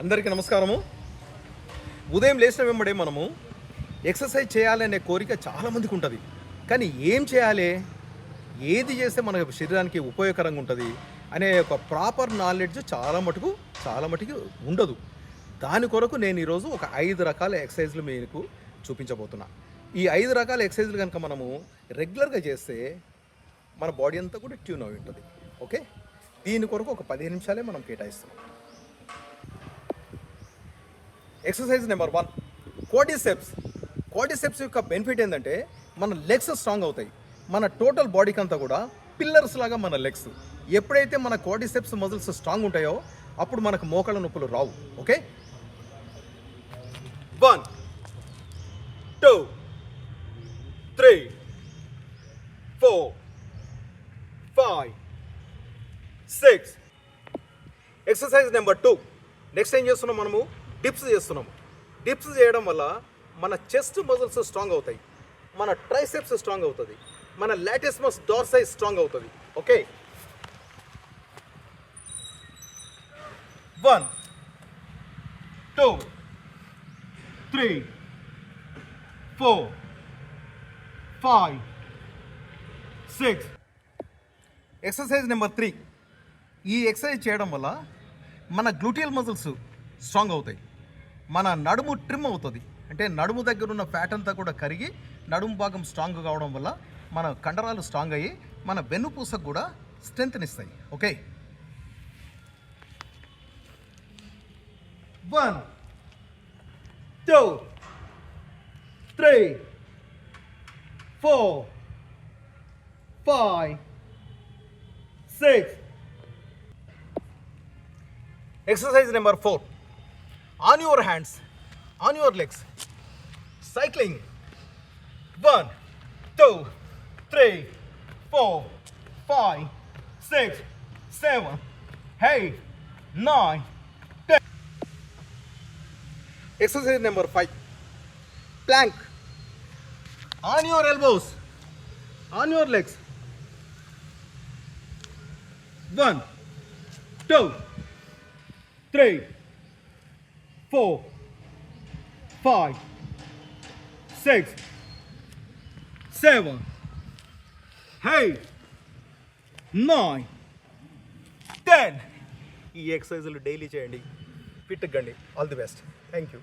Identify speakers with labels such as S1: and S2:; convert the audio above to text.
S1: అందరికీ నమస్కారము. ఉదయం లేచిన వెంబడే మనము ఎక్సర్సైజ్ చేయాలనే కోరిక చాలామందికి ఉంటుంది. కానీ ఏం చేయాలి, ఏది చేస్తే మన శరీరానికి ఉపయోగకరంగా ఉంటుంది అనే ఒక ప్రాపర్ నాలెడ్జ్ చాలా మటుకు ఉండదు. దాని కొరకు నేను ఈరోజు ఒక 5 రకాల ఎక్సర్సైజ్లు మీకు చూపించబోతున్నా. ఈ 5 రకాల ఎక్సర్సైజ్లు కనుక మనము రెగ్యులర్గా చేస్తే మన బాడీ అంతా కూడా ట్యూన్ అయి ఉంటుంది. ఓకే, దీని కొరకు ఒక 15 నిమిషాలే మనం కేటాయిస్తున్నాం. ఎక్సర్సైజ్ నెంబర్ 1, క్వాడ్రిసెప్స్ యొక్క బెనిఫిట్ ఏంటంటే మన లెగ్స్ స్ట్రాంగ్ అవుతాయి. మన టోటల్ బాడీకి అంతా కూడా పిల్లర్స్ లాగా మన లెగ్స్. ఎప్పుడైతే మన క్వాడ్రిసెప్స్ మజిల్స్ స్ట్రాంగ్ ఉంటాయో అప్పుడు మనకు మోకాళ్ళ నొప్పులు రావు. ఓకే, 1 2 3 4 5 6. Exercise number 2. నెక్స్ట్ ఏం చేస్తున్నాం, మనము డిప్స్ చేస్తున్నాము. డిప్స్ చేయడం వల్ల మన చెస్ట్ మజిల్స్ స్ట్రాంగ్ అవుతాయి, మన ట్రైసెప్స్ స్ట్రాంగ్ అవుతుంది, మన లాటిస్మస్ డార్సై స్ట్రాంగ్ అవుతుంది. ఓకే, 1 2 3 4 5 6. Exercise number 3. ఈ ఎక్సర్సైజ్ చేయడం వల్ల మన గ్లూటియల్ మజిల్స్ స్ట్రాంగ్ అవుతాయి, మన నడుము ట్రిమ్ అవుతుంది. అంటే నడుము దగ్గర ఉన్న ఫ్యాట్ అంతా కూడా కరిగి నడుము భాగం స్ట్రాంగ్ కావడం వల్ల మన కండరాలు స్ట్రాంగ్ అయ్యి మన వెన్నుపూసకు కూడా స్ట్రెంగ్త్నిస్తాయి. Okay, 1 2 3 4 5 6. Exercise number 4. On your hands, on your legs, cycling. 1 2 3 4 5 6 7 8 9 10. Exercise number 5. Plank. On your elbows, on your legs. 1 2 3 4 5 6 7 8 9 10. ఈ ఎక్సర్సైజులు డైలీ చేయండి, ఫిట్ కండి. All the best. Thank you.